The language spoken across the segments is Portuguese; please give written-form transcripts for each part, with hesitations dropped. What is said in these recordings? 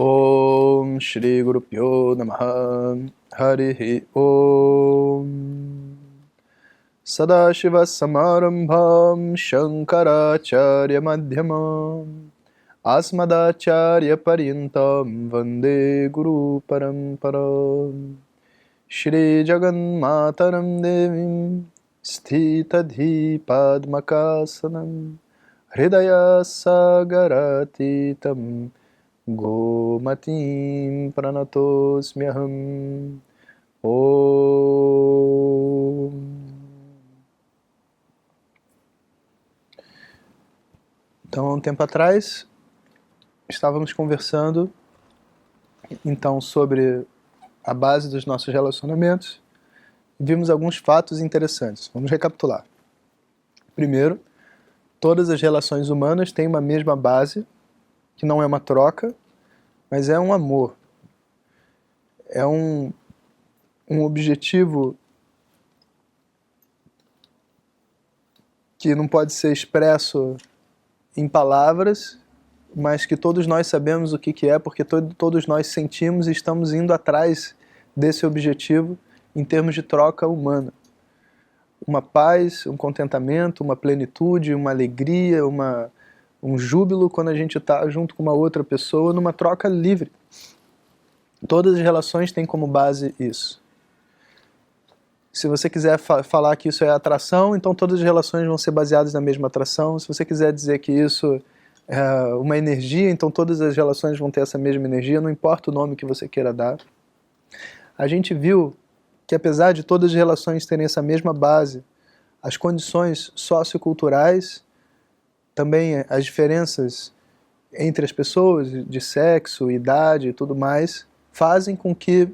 Om Shri Guru Pyo Namaha Harihi Om Sadashiva Samarambham Shankaracharya Madhyamam Asmadacharya Paryantam Vande Guru Paramparam Shri Jagan Mataram Devim Sthitadhi Padmakasanam Hridaya Sagaratitam Gomatim Pranatosmyaham Om. Então, há um tempo atrás, estávamos conversando então sobre a base dos nossos relacionamentos. Vimos alguns fatos interessantes. Vamos recapitular. Primeiro, todas as relações humanas têm uma mesma base, que não é uma troca, mas é um amor. É um objetivo que não pode ser expresso em palavras, mas que todos nós sabemos o que é, porque todos nós sentimos e estamos indo atrás desse objetivo em termos de troca humana. Uma paz, um contentamento, uma plenitude, uma alegria, um júbilo quando a gente está junto com uma outra pessoa numa troca livre. Todas as relações têm como base isso. Se você quiser falar que isso é atração, então todas as relações vão ser baseadas na mesma atração. Se você quiser dizer que isso é uma energia, então todas as relações vão ter essa mesma energia, não importa o nome que você queira dar. A gente viu que apesar de todas as relações terem essa mesma base, as condições socioculturais, também as diferenças entre as pessoas, de sexo, idade e tudo mais, fazem com que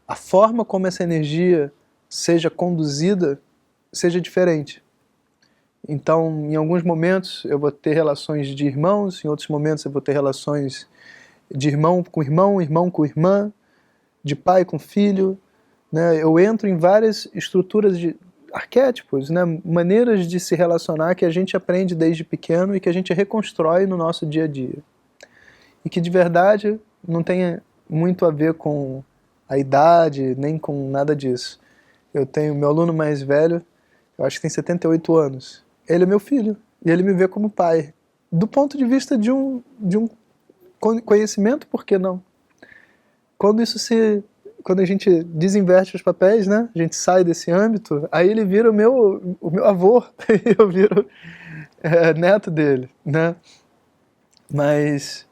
a forma como essa energia seja conduzida seja diferente. Então, em alguns momentos eu vou ter relações de irmãos, em outros momentos eu vou ter relações de irmão com irmão, irmão com irmã, de pai com filho, né? Eu entro em várias estruturas de arquétipos, né? Maneiras de se relacionar que a gente aprende desde pequeno e que a gente reconstrói no nosso dia a dia. E que de verdade não tem muito a ver com a idade, nem com nada disso. Eu tenho meu aluno mais velho, eu acho que tem 78 anos. Ele é meu filho, e ele me vê como pai. Do ponto de vista de um conhecimento, por que não? Quando a gente desinverte os papéis, né? A gente sai desse âmbito, aí ele vira o meu avô, e eu viro neto dele, né? Mas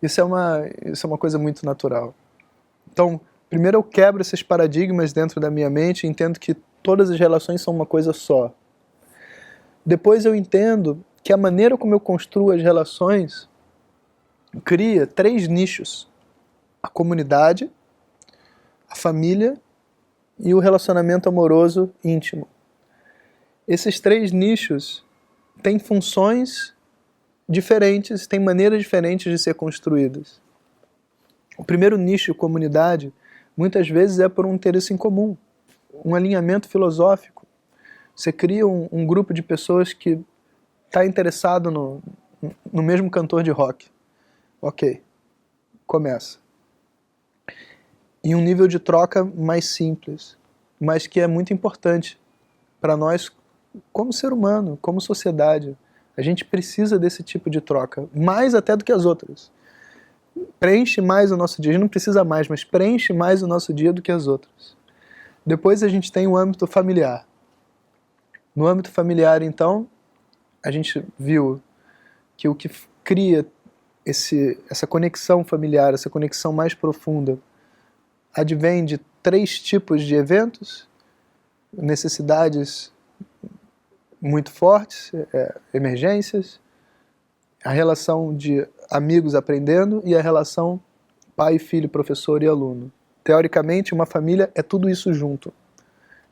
isso é uma coisa muito natural. Então, primeiro eu quebro esses paradigmas dentro da minha mente e entendo que todas as relações são uma coisa só. Depois eu entendo que a maneira como eu construo as relações cria 3 nichos. A comunidade, a família e o relacionamento amoroso íntimo. Esses 3 nichos têm funções diferentes, têm maneiras diferentes de ser construídas. O primeiro nicho, comunidade, muitas vezes é por um interesse em comum, um alinhamento filosófico. Você cria um grupo de pessoas que está interessado no mesmo cantor de rock. Ok, começa. Em um nível de troca mais simples, mas que é muito importante para nós como ser humano, como sociedade. A gente precisa desse tipo de troca, mais até do que as outras. Preenche mais o nosso dia, a gente não precisa mais, mas preenche mais o nosso dia do que as outras. Depois a gente tem o âmbito familiar. No âmbito familiar, então, a gente viu que o que cria essa conexão familiar, essa conexão mais profunda, advém de 3 tipos de eventos, necessidades muito fortes, emergências, a relação de amigos aprendendo e a relação pai, filho, professor e aluno. Teoricamente, uma família é tudo isso junto.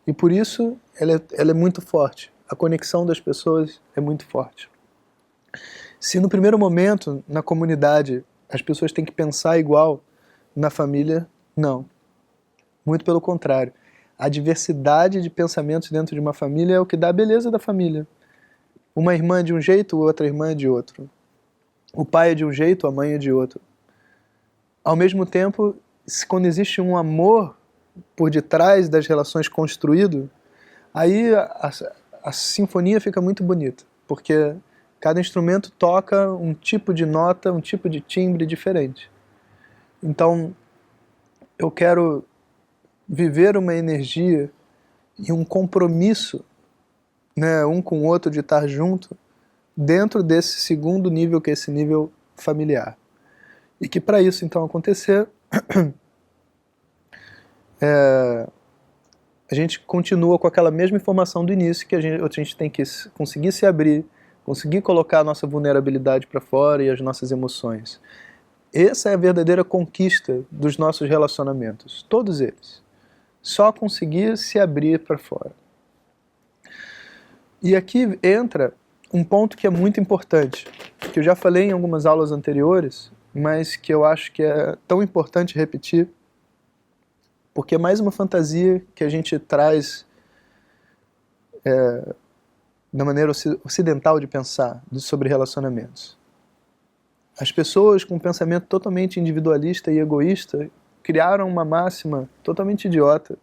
E por isso ela é muito forte. a conexão das pessoas é muito forte. Se no primeiro momento, na comunidade, as pessoas têm que pensar igual, na família, não. Muito pelo contrário. A diversidade de pensamentos dentro de uma família é o que dá a beleza da família. Uma irmã é de um jeito, outra irmã é de outro. O pai é de um jeito, a mãe é de outro. Ao mesmo tempo, quando existe um amor por detrás das relações construído, aí a sinfonia fica muito bonita, porque cada instrumento toca um tipo de nota, um tipo de timbre diferente. Então, eu quero viver uma energia e um compromisso, né, um com o outro, de estar junto, dentro desse segundo nível, que é esse nível familiar. E que para isso então acontecer, a gente continua com aquela mesma informação do início, que a gente tem que conseguir se abrir, conseguir colocar a nossa vulnerabilidade para fora e as nossas emoções. Essa é a verdadeira conquista dos nossos relacionamentos, todos eles. Só conseguir se abrir para fora. E aqui entra um ponto que é muito importante, que eu já falei em algumas aulas anteriores, mas que eu acho que é tão importante repetir, porque é mais uma fantasia que a gente traz da maneira ocidental de pensar sobre relacionamentos. As pessoas com um pensamento totalmente individualista e egoísta criaram uma máxima totalmente idiota,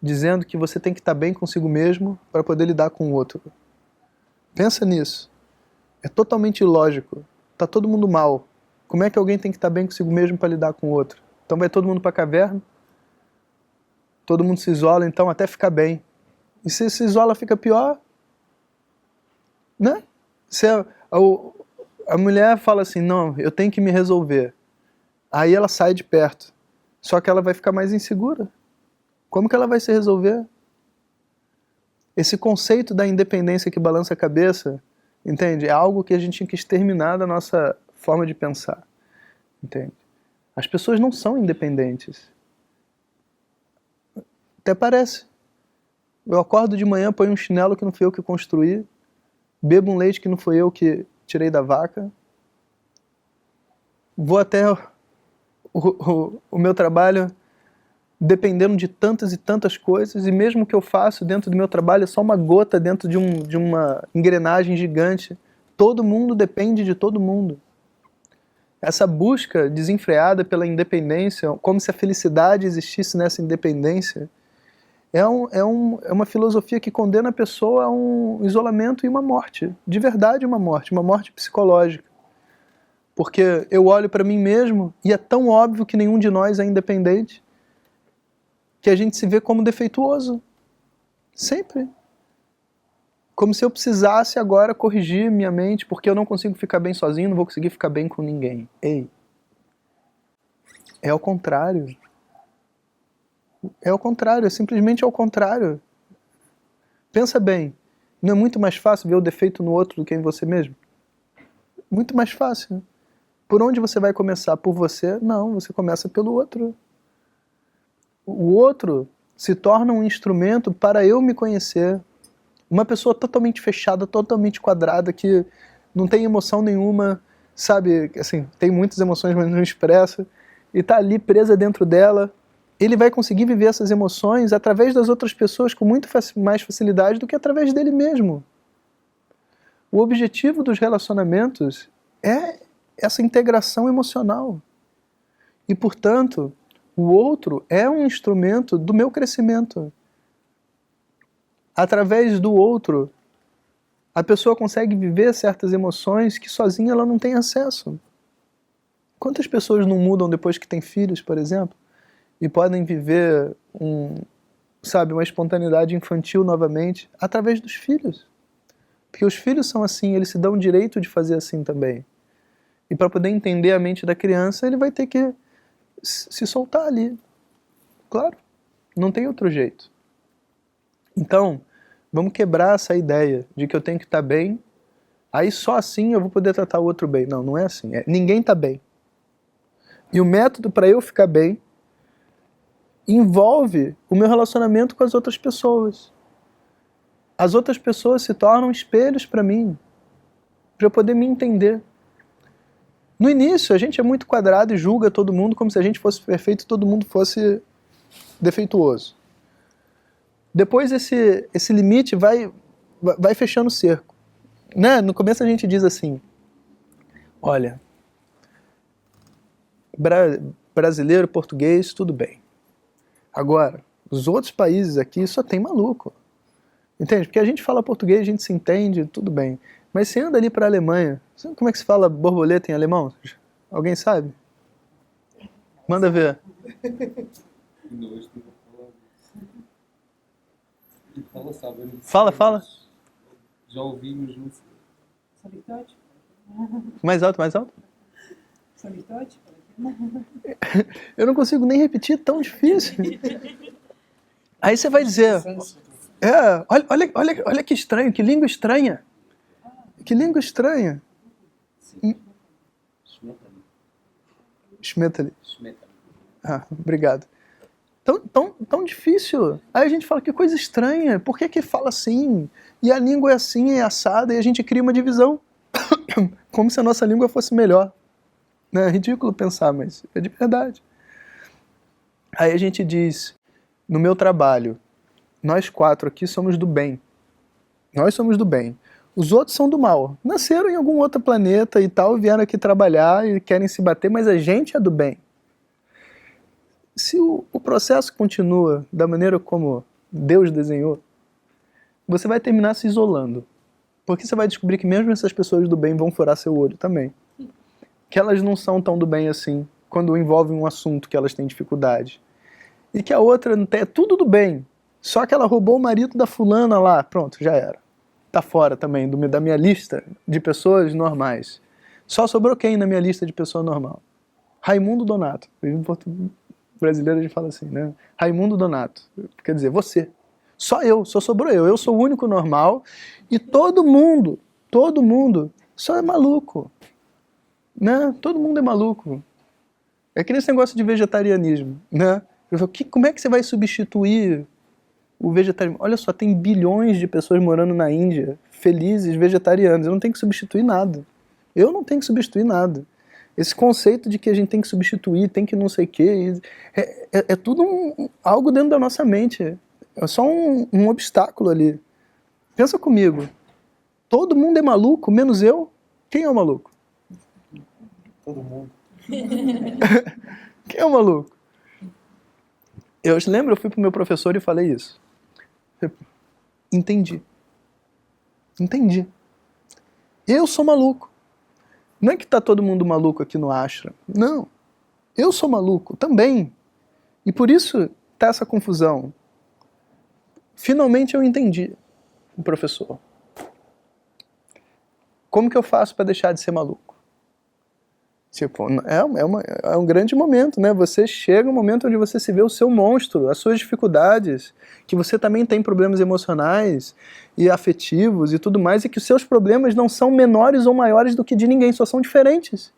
dizendo que você tem que estar bem consigo mesmo para poder lidar com o outro. Pensa nisso. É totalmente ilógico. Está todo mundo mal. Como é que alguém tem que estar bem consigo mesmo para lidar com o outro? Então vai todo mundo para a caverna, todo mundo se isola, então, até ficar bem. E se se isola, fica pior, né? Se a mulher fala assim, não, eu tenho que me resolver. Aí ela sai de perto. Só que ela vai ficar mais insegura. Como que ela vai se resolver? Esse conceito da independência que balança a cabeça, entende? É algo que a gente tinha que exterminar da nossa forma de pensar, entende? As pessoas não são independentes. Até parece. Eu acordo de manhã, ponho um chinelo que não fui eu que construí, bebo um leite que não fui eu que tirei da vaca, vou até o meu trabalho dependendo de tantas e tantas coisas, e mesmo que eu faço dentro do meu trabalho é só uma gota dentro de uma engrenagem gigante. Todo mundo depende de todo mundo. Essa busca desenfreada pela independência, como se a felicidade existisse nessa independência, é uma filosofia que condena a pessoa a um isolamento e uma morte. De verdade, uma morte psicológica. Porque eu olho para mim mesmo e é tão óbvio que nenhum de nós é independente, que a gente se vê como defeituoso. Sempre. Como se eu precisasse agora corrigir minha mente, porque eu não consigo ficar bem sozinho, não vou conseguir ficar bem com ninguém. Ei. É ao contrário. É ao contrário, é simplesmente ao contrário. Pensa bem, não é muito mais fácil ver o defeito no outro do que em você mesmo? Muito mais fácil. Por onde você vai começar? Por você? Não, você começa pelo outro. O outro se torna um instrumento para eu me conhecer. Uma pessoa totalmente fechada, totalmente quadrada, que não tem emoção nenhuma, sabe, assim, tem muitas emoções, mas não expressa, e está ali presa dentro dela. Ele vai conseguir viver essas emoções através das outras pessoas com muito mais facilidade do que através dele mesmo. O objetivo dos relacionamentos é essa integração emocional. E, portanto, o outro é um instrumento do meu crescimento. Através do outro, a pessoa consegue viver certas emoções que sozinha ela não tem acesso. Quantas pessoas não mudam depois que têm filhos, por exemplo, e podem viver uma espontaneidade infantil novamente através dos filhos? Porque os filhos são assim, eles se dão o direito de fazer assim também. E para poder entender a mente da criança, ele vai ter que se soltar ali. Claro, não tem outro jeito. Então, vamos quebrar essa ideia de que eu tenho que estar bem, aí só assim eu vou poder tratar o outro bem. Não, não é assim. Ninguém está bem. E o método para eu ficar bem envolve o meu relacionamento com as outras pessoas. as outras pessoas se tornam espelhos para mim, para eu poder me entender. No início, a gente é muito quadrado e julga todo mundo como se a gente fosse perfeito e todo mundo fosse defeituoso. Depois esse limite vai fechando o cerco. Né? No começo a gente diz assim, olha, brasileiro, português, tudo bem. Agora, os outros países aqui só tem maluco. Entende? Porque a gente fala português, a gente se entende, tudo bem. Mas você anda ali para a Alemanha, sabe como é que se fala borboleta em alemão? Alguém sabe? Manda ver. Fala. Já ouvimos, não sei. Mais alto. Eu não consigo nem repetir, tão difícil. Aí você vai dizer, olha que estranho, que língua estranha. Que língua estranha. Schmetterling. Ah, obrigado. Tão difícil. Aí a gente fala, que coisa estranha, por que fala assim? E a língua é assim, é assada, e a gente cria uma divisão. Como se a nossa língua fosse melhor. É ridículo pensar, mas é de verdade. Aí a gente diz, no meu trabalho, nós 4 aqui somos do bem. Nós somos do bem. Os outros são do mal. Nasceram em algum outro planeta e tal, vieram aqui trabalhar e querem se bater, mas a gente é do bem. Se o processo continua da maneira como Deus desenhou, você vai terminar se isolando. Porque você vai descobrir que mesmo essas pessoas do bem vão furar seu olho também. Que elas não são tão do bem assim, quando envolve um assunto que elas têm dificuldade. E que a outra é tudo do bem, só que ela roubou o marido da fulana lá, pronto, já era. Tá fora também da minha lista de pessoas normais. Só sobrou quem na minha lista de pessoa normal? Raimundo Donato. Em português brasileiro a gente fala assim, né? Raimundo Donato. Quer dizer, você. Só sobrou eu. Eu sou o único normal e todo mundo só é maluco. Né? Todo mundo é maluco. É que nesse negócio de vegetarianismo, né? Eu falo, como é que você vai substituir o vegetarianismo? Olha só, tem bilhões de pessoas morando na Índia, felizes, vegetarianos. Eu não tenho que substituir nada. Eu não tenho que substituir nada. Esse conceito de que a gente tem que substituir, tem que não sei o quê, é tudo algo dentro da nossa mente. É só um obstáculo ali. Pensa comigo. Todo mundo é maluco, menos eu. Quem é o maluco? Todo mundo. Quem é o maluco? Eu fui pro meu professor e falei isso. Entendi. Eu sou maluco. Não é que tá todo mundo maluco aqui no ashram. Não. Eu sou maluco também. E por isso tá essa confusão. Finalmente eu entendi, professor. Como que eu faço para deixar de ser maluco? Tipo, é um grande momento, né? Você chega um momento onde você se vê o seu monstro, as suas dificuldades, que você também tem problemas emocionais e afetivos e tudo mais, e que os seus problemas não são menores ou maiores do que de ninguém, só são diferentes.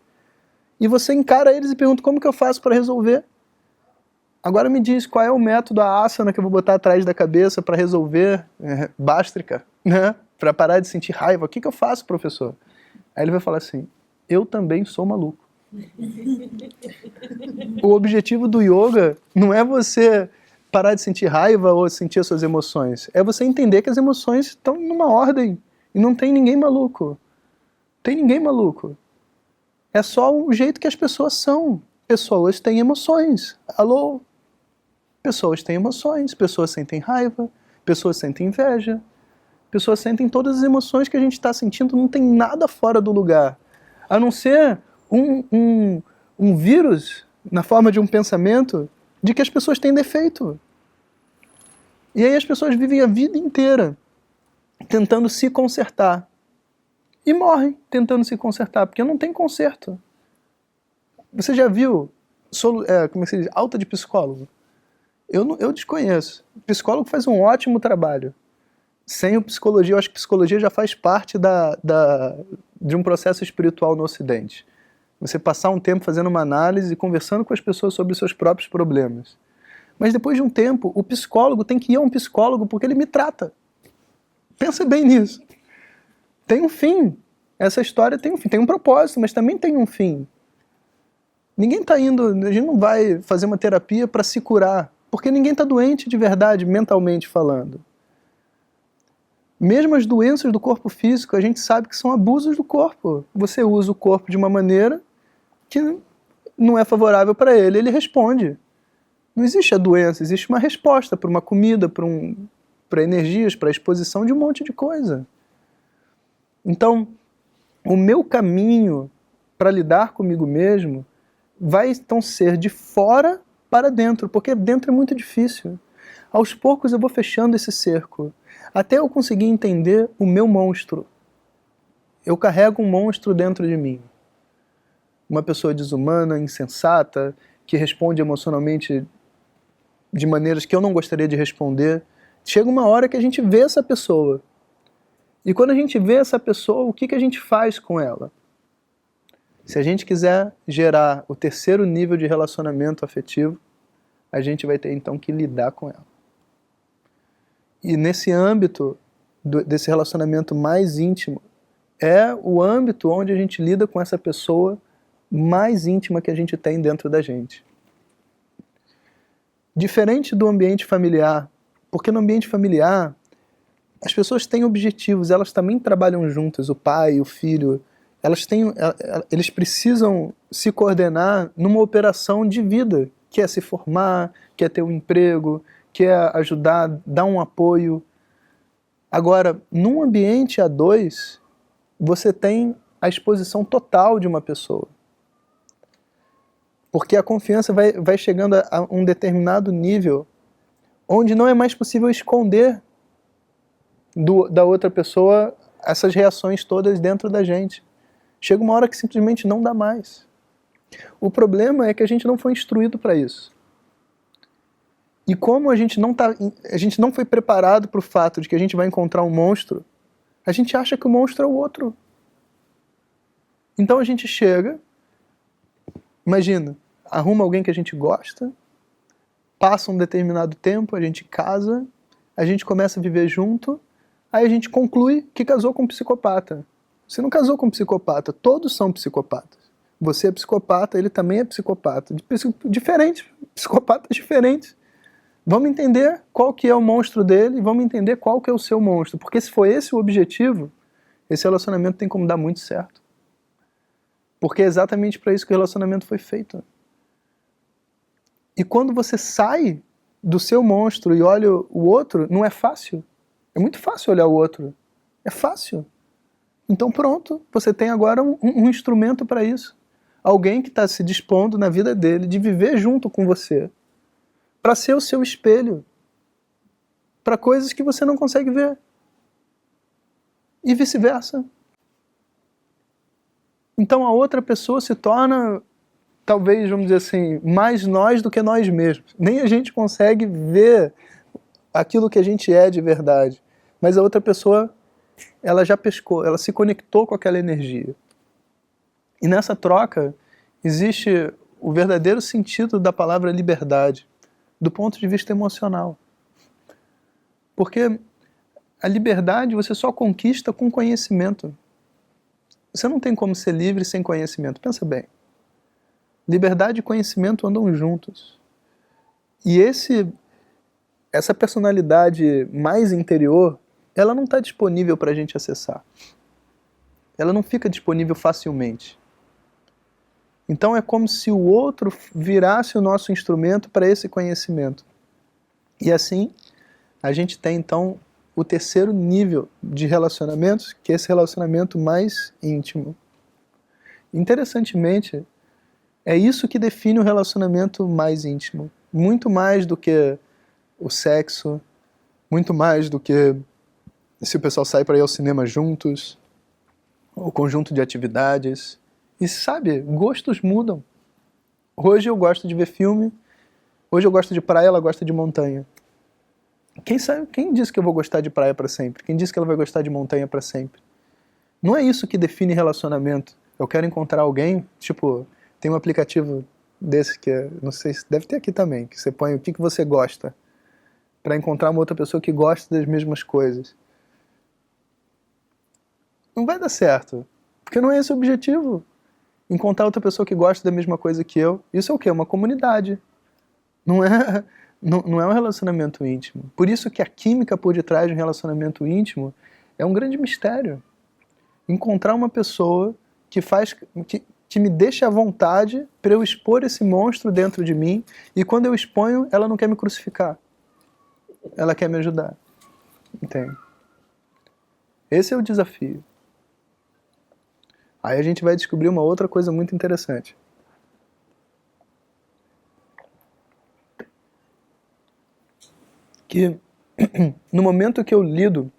E você encara eles e pergunta, como que eu faço para resolver? Agora me diz, qual é o método, a asana que eu vou botar atrás da cabeça para resolver bástrica, né? Para parar de sentir raiva? O que eu faço, professor? Aí ele vai falar assim, eu também sou maluco. O objetivo do yoga não é você parar de sentir raiva ou sentir as suas emoções. É você entender que as emoções estão numa ordem e não tem ninguém maluco. Tem ninguém maluco. É só o jeito que as pessoas são. Pessoas têm emoções. Alô? Pessoas têm emoções. Pessoas sentem raiva. Pessoas sentem inveja. Pessoas sentem todas as emoções que a gente está sentindo. Não tem nada fora do lugar. A não ser um vírus, na forma de um pensamento, de que as pessoas têm defeito. E aí as pessoas vivem a vida inteira tentando se consertar. E morrem tentando se consertar, porque não tem conserto. Você já viu, como é que se diz, alta de psicólogo? Eu desconheço. O psicólogo faz um ótimo trabalho. Sem o psicologia, eu acho que psicologia já faz parte de um processo espiritual no Ocidente. Você passar um tempo fazendo uma análise e conversando com as pessoas sobre os seus próprios problemas. Mas depois de um tempo, o psicólogo tem que ir a um psicólogo porque ele me trata. Pensa bem nisso. Tem um fim. Essa história tem um fim. Tem um propósito, mas também tem um fim. Ninguém está indo, a gente não vai fazer uma terapia para se curar, porque ninguém está doente de verdade, mentalmente falando. Mesmo as doenças do corpo físico, a gente sabe que são abusos do corpo. Você usa o corpo de uma maneira que não é favorável para ele, ele responde. Não existe a doença, existe uma resposta para uma comida, para energias, para a exposição de um monte de coisa. Então, o meu caminho para lidar comigo mesmo vai então ser de fora para dentro, porque dentro é muito difícil. Aos poucos eu vou fechando esse cerco, até eu conseguir entender o meu monstro. Eu carrego um monstro dentro de mim. Uma pessoa desumana, insensata, que responde emocionalmente de maneiras que eu não gostaria de responder. Chega uma hora que a gente vê essa pessoa. E quando a gente vê essa pessoa, o que a gente faz com ela? Se a gente quiser gerar o terceiro nível de relacionamento afetivo, a gente vai ter então que lidar com ela. E nesse âmbito desse relacionamento mais íntimo, é o âmbito onde a gente lida com essa pessoa mais íntima que a gente tem dentro da gente. Diferente do ambiente familiar, porque no ambiente familiar as pessoas têm objetivos, elas também trabalham juntas, o pai, o filho, eles precisam se coordenar numa operação de vida, que é se formar, que é ter um emprego, que é ajudar, dar um apoio. Agora, num ambiente a dois, você tem a exposição total de uma pessoa. Porque a confiança vai chegando a um determinado nível onde não é mais possível esconder da outra pessoa essas reações todas dentro da gente. Chega uma hora que simplesmente não dá mais. O problema é que a gente não foi instruído para isso. E como a gente não foi preparado para o fato de que a gente vai encontrar um monstro, a gente acha que o monstro é o outro. Então a gente chega, imagina, arruma alguém que a gente gosta, passa um determinado tempo, a gente casa, a gente começa a viver junto, aí a gente conclui que casou com um psicopata. Você não casou com um psicopata, todos são psicopatas. Você é psicopata, ele também é psicopata. Diferentes, psicopatas diferentes. Vamos entender qual que é o monstro dele e vamos entender qual que é o seu monstro. Porque se for esse o objetivo, esse relacionamento tem como dar muito certo. Porque é exatamente para isso que o relacionamento foi feito. E quando você sai do seu monstro e olha o outro, não é fácil. É muito fácil olhar o outro. É fácil. Então pronto, você tem agora um instrumento para isso. Alguém que está se dispondo na vida dele de viver junto com você. Para ser o seu espelho. Para coisas que você não consegue ver. E vice-versa. Então a outra pessoa se torna, talvez, vamos dizer assim, mais nós do que nós mesmos. Nem a gente consegue ver aquilo que a gente é de verdade. Mas a outra pessoa, ela já pescou, ela se conectou com aquela energia. E nessa troca existe o verdadeiro sentido da palavra liberdade, do ponto de vista emocional. Porque a liberdade você só conquista com conhecimento. Você não tem como ser livre sem conhecimento. Pensa bem. Liberdade e conhecimento andam juntos. E essa personalidade mais interior, ela não está disponível para a gente acessar. Ela não fica disponível facilmente. Então é como se o outro virasse o nosso instrumento para esse conhecimento. E assim, a gente tem então o terceiro nível de relacionamentos, que é esse relacionamento mais íntimo. Interessantemente, é isso que define o relacionamento mais íntimo. Muito mais do que o sexo, muito mais do que se o pessoal sai para ir ao cinema juntos, o conjunto de atividades. E sabe, gostos mudam. Hoje eu gosto de ver filme, hoje eu gosto de praia, ela gosta de montanha. Quem disse que eu vou gostar de praia para sempre? Quem disse que ela vai gostar de montanha para sempre? Não é isso que define relacionamento. Eu quero encontrar alguém, tipo, tem um aplicativo desse que não sei se deve ter aqui também, que você põe o que você gosta, para encontrar uma outra pessoa que gosta das mesmas coisas. não vai dar certo. Porque não é esse o objetivo. Encontrar outra pessoa que gosta da mesma coisa que eu. Isso é o quê? Uma comunidade. Não é um relacionamento íntimo. Por isso que a química por detrás de um relacionamento íntimo é um grande mistério. Encontrar uma pessoa que me deixa à vontade para eu expor esse monstro dentro de mim, e quando eu exponho, ela não quer me crucificar. Ela quer me ajudar. Entende? Esse é o desafio. Aí a gente vai descobrir uma outra coisa muito interessante. Que no momento que eu lido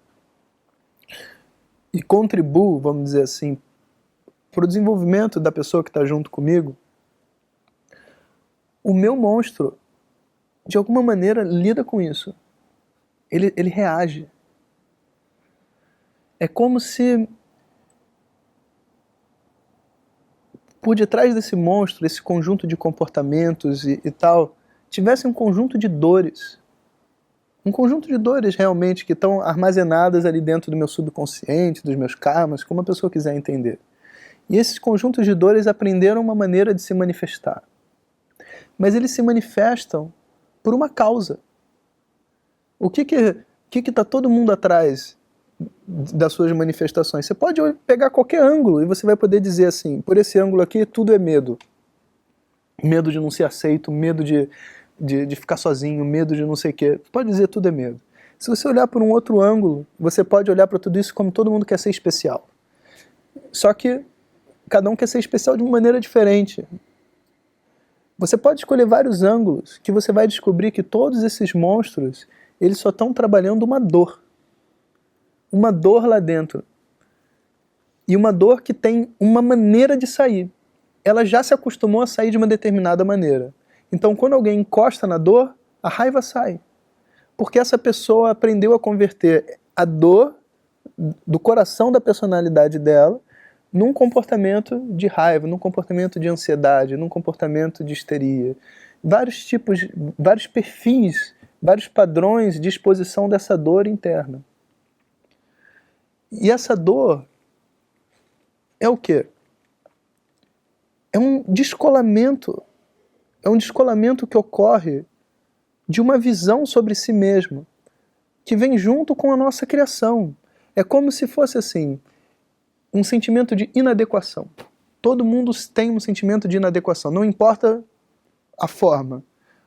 e contribuo, vamos dizer assim, para o desenvolvimento da pessoa que está junto comigo, o meu monstro, de alguma maneira, lida com isso. Ele reage. É como se por detrás desse monstro, esse conjunto de comportamentos e tal, tivesse um conjunto de dores. Um conjunto de dores realmente que estão armazenadas ali dentro do meu subconsciente, dos meus karmas, como a pessoa quiser entender. E esses conjuntos de dores aprenderam uma maneira de se manifestar. Mas eles se manifestam por uma causa. O que está todo mundo atrás das suas manifestações? Você pode pegar qualquer ângulo e você vai poder dizer assim, por esse ângulo aqui tudo é medo. Medo de não ser aceito, medo de ficar sozinho, medo de não sei o quê. Você pode dizer tudo é medo. Se você olhar por um outro ângulo, você pode olhar para tudo isso como todo mundo quer ser especial. Só que cada um quer ser especial de uma maneira diferente. Você pode escolher vários ângulos que você vai descobrir que todos esses monstros, eles só estão trabalhando uma dor. Uma dor lá dentro. E uma dor que tem uma maneira de sair. Ela já se acostumou a sair de uma determinada maneira. Então, quando alguém encosta na dor, a raiva sai. Porque essa pessoa aprendeu a converter a dor do coração da personalidade dela num comportamento de raiva, num comportamento de ansiedade, num comportamento de histeria. Vários tipos, vários perfis, vários padrões de exposição dessa dor interna. E essa dor é o quê? É um descolamento. É um descolamento que ocorre de uma visão sobre si mesmo, que vem junto com a nossa criação. É como se fosse assim, um sentimento de inadequação. Todo mundo tem um sentimento de inadequação, não importa a forma.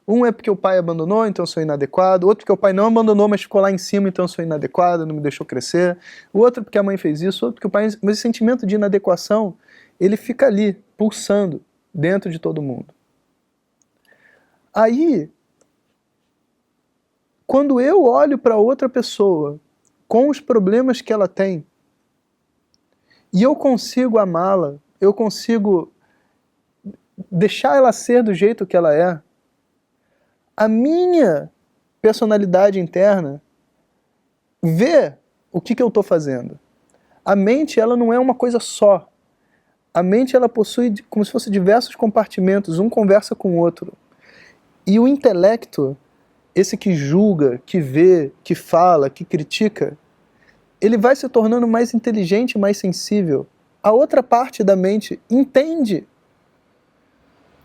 Um é porque o pai abandonou, então eu sou inadequado. Outro porque o pai não abandonou, mas ficou lá em cima, então eu sou inadequado, não me deixou crescer. O outro porque a mãe fez isso, outro porque o pai... Mas esse sentimento de inadequação, ele fica ali, pulsando, dentro de todo mundo. Aí, quando eu olho para outra pessoa, com os problemas que ela tem, e eu consigo amá-la, eu consigo deixar ela ser do jeito que ela é, a minha personalidade interna vê o que eu estou fazendo. A mente, ela não é uma coisa só. A mente, ela possui como se fosse diversos compartimentos, um conversa com o outro. E o intelecto, esse que julga, que vê, que fala, que critica, ele vai se tornando mais inteligente, mais sensível. A outra parte da mente entende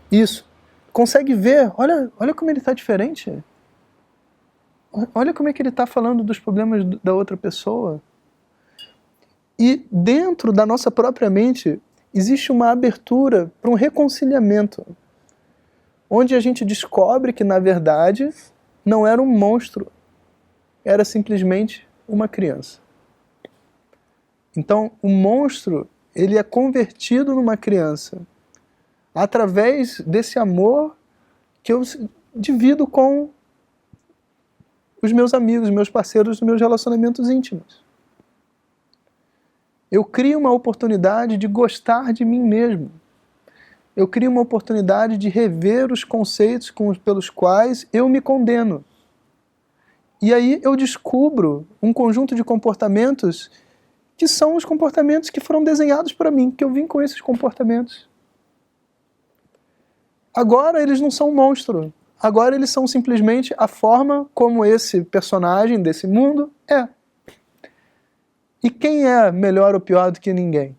isso. Consegue ver, olha como ele está diferente. Olha como é que ele está falando dos problemas da outra pessoa. E dentro da nossa própria mente existe uma abertura para um reconciliamento, onde a gente descobre que, na verdade, não era um monstro, era simplesmente uma criança. Então, o monstro, ele é convertido numa criança através desse amor que eu divido com os meus amigos, meus parceiros, os meus relacionamentos íntimos. Eu crio uma oportunidade de gostar de mim mesmo. Eu crio uma oportunidade de rever os conceitos pelos quais eu me condeno. E aí eu descubro um conjunto de comportamentos que são os comportamentos que foram desenhados para mim, que eu vim com esses comportamentos. Agora eles não são um monstro. Agora eles são simplesmente a forma como esse personagem desse mundo é. E quem é melhor ou pior do que ninguém?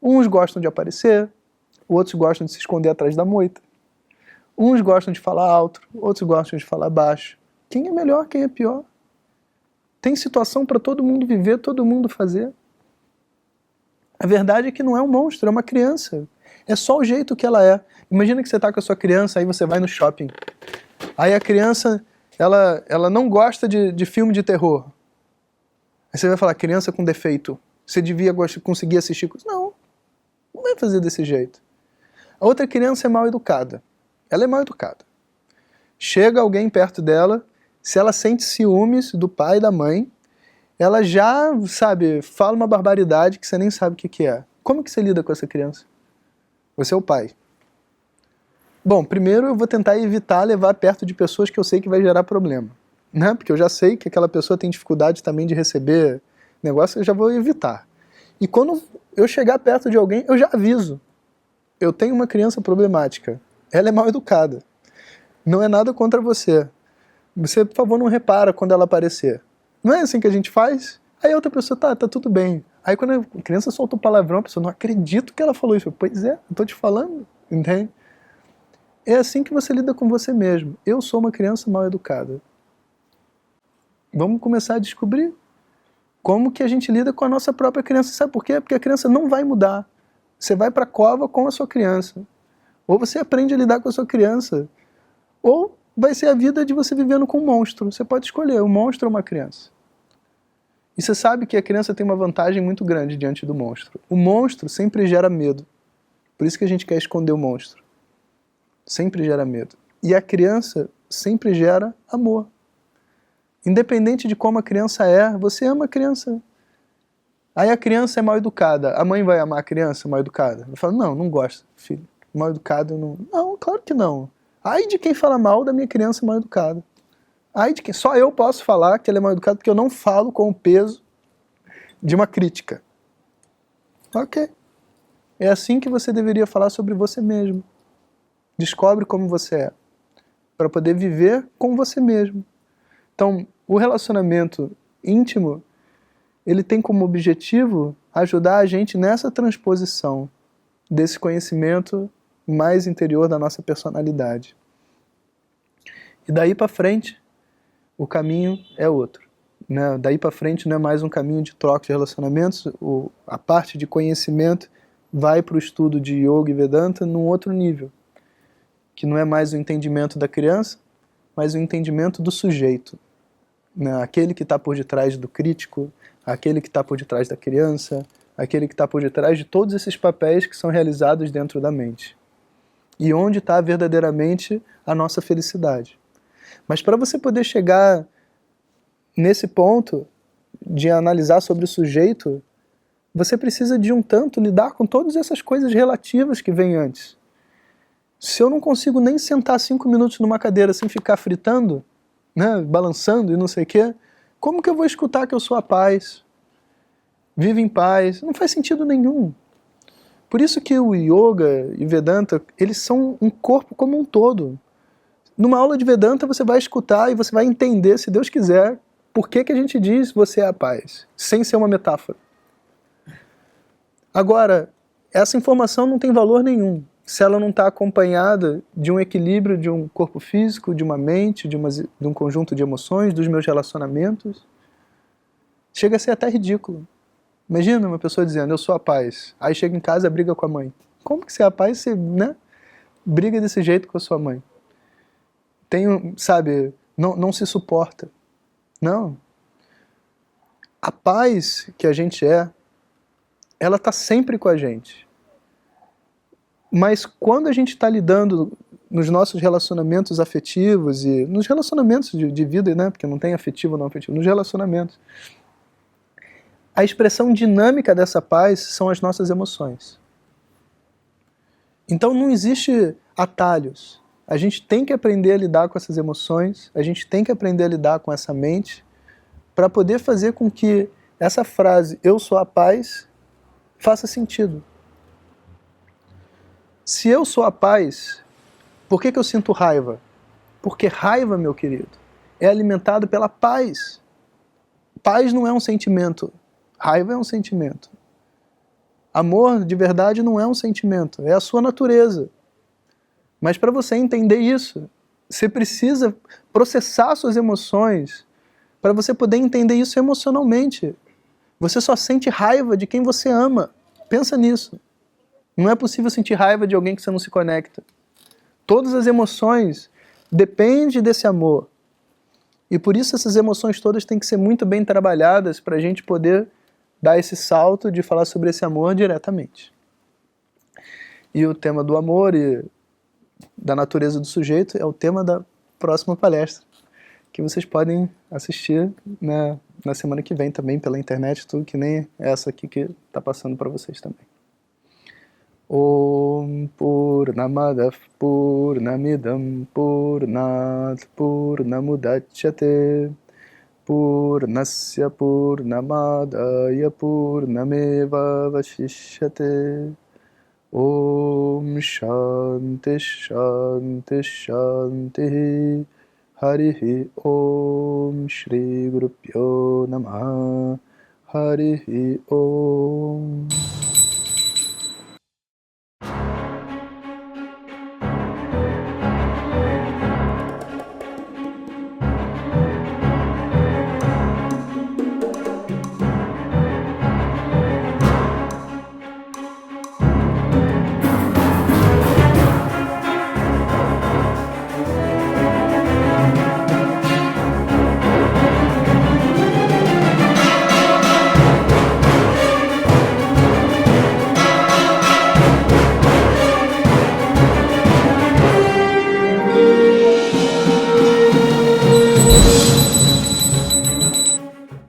Uns gostam de aparecer, outros gostam de se esconder atrás da moita. Uns gostam de falar alto, outros gostam de falar baixo. Quem é melhor, quem é pior? Tem situação para todo mundo viver, todo mundo fazer. A verdade é que não é um monstro, é uma criança. É só o jeito que ela é. Imagina que você está com a sua criança, aí você vai no shopping. Aí a criança, ela não gosta de filme de terror. Aí você vai falar, criança com defeito. Você devia conseguir assistir. Não, não vai fazer desse jeito. A outra criança é mal educada. Ela é mal educada. Chega alguém perto dela, se ela sente ciúmes do pai e da mãe, ela já, sabe, fala uma barbaridade que você nem sabe o que é. Como que você lida com essa criança? Você é o pai. Bom, primeiro eu vou tentar evitar levar perto de pessoas que eu sei que vai gerar problema. Né? Porque eu já sei que aquela pessoa tem dificuldade também de receber negócio, eu já vou evitar. E quando eu chegar perto de alguém, eu já aviso. Eu tenho uma criança problemática. Ela é mal educada. Não é nada contra você. Você, por favor, não repara quando ela aparecer. Não é assim que a gente faz? Aí a outra pessoa, tá tudo bem. Aí quando a criança solta um palavrão, a pessoa, não acredito que ela falou isso. Pois é, eu tô te falando, entende? É assim que você lida com você mesmo. Eu sou uma criança mal educada. Vamos começar a descobrir como que a gente lida com a nossa própria criança. Sabe por quê? Porque a criança não vai mudar. Você vai para a cova com a sua criança. Ou você aprende a lidar com a sua criança. Ou vai ser a vida de você vivendo com um monstro. Você pode escolher, um monstro ou uma criança. E você sabe que a criança tem uma vantagem muito grande diante do monstro. O monstro sempre gera medo. Por isso que a gente quer esconder o monstro. Sempre gera medo. E a criança sempre gera amor. Independente de como a criança é, você ama a criança. Aí a criança é mal educada. A mãe vai amar a criança mal educada? Eu falo, não gosto, filho. Mal educado não. Não, claro que não. Ai de quem fala mal da minha criança mal educada. Ai de quem. Só eu posso falar que ela é mal educada porque eu não falo com o peso de uma crítica. Ok. É assim que você deveria falar sobre você mesmo. Descobre como você é. Para poder viver com você mesmo. Então, o relacionamento íntimo, ele tem como objetivo ajudar a gente nessa transposição desse conhecimento mais interior da nossa personalidade. E daí para frente, o caminho é outro. Né? Daí para frente não é mais um caminho de troca de relacionamentos, a parte de conhecimento vai para o estudo de Yoga e Vedanta num outro nível, que não é mais o entendimento da criança, mas o entendimento do sujeito. Né? Aquele que está por detrás do crítico, aquele que está por detrás da criança, aquele que está por detrás de todos esses papéis que são realizados dentro da mente. E onde está verdadeiramente a nossa felicidade. Mas para você poder chegar nesse ponto de analisar sobre o sujeito, você precisa de um tanto lidar com todas essas coisas relativas que vêm antes. Se eu não consigo nem sentar 5 minutos numa cadeira sem ficar fritando, né, balançando e não sei o quê, como que eu vou escutar que eu sou a paz? Vive em paz? Não faz sentido nenhum. Por isso que o Yoga e Vedanta, eles são um corpo como um todo. Numa aula de Vedanta você vai escutar e você vai entender, se Deus quiser, por que a gente diz você é a paz, sem ser uma metáfora. Agora, essa informação não tem valor nenhum se ela não está acompanhada de um equilíbrio de um corpo físico, de uma mente, de um conjunto de emoções, dos meus relacionamentos. Chega a ser até ridículo. Imagina uma pessoa dizendo, eu sou a paz. Aí chega em casa e briga com a mãe. Como que você é a paz, você, né, briga desse jeito com a sua mãe? Sabe, não se suporta. Não. A paz que a gente ela está sempre com a gente. Mas quando a gente está lidando nos nossos relacionamentos afetivos e nos relacionamentos de vida, né, porque não tem afetivo ou não afetivo, nos relacionamentos, a expressão dinâmica dessa paz são as nossas emoções. Então não existe atalhos. A gente tem que aprender a lidar com essas emoções, a gente tem que aprender a lidar com essa mente, para poder fazer com que essa frase, eu sou a paz, faça sentido. Se eu sou a paz, por que eu sinto raiva? Porque raiva, meu querido, é alimentado pela paz. Paz não é um sentimento. Raiva é um sentimento. Amor de verdade não é um sentimento, é a sua natureza. Mas para você entender isso, você precisa processar suas emoções para você poder entender isso emocionalmente. Você só sente raiva de quem você ama. Pensa nisso. Não é possível sentir raiva de alguém que você não se conecta. Todas as emoções dependem desse amor. E por isso essas emoções todas têm que ser muito bem trabalhadas para a gente poder dar esse salto de falar sobre esse amor diretamente. E o tema do amor e da natureza do sujeito é o tema da próxima palestra, que vocês podem assistir na semana que vem também pela internet, tudo que nem essa aqui que está passando para vocês também. Om Purnamadav Purnamidam Purnat Purnamudachyate Purnasya Purnamadaya Purnameva Vashishyate Om Shanti Shanti Shanti Harihi Om Shri Guru Pyo Namaha Harihi Om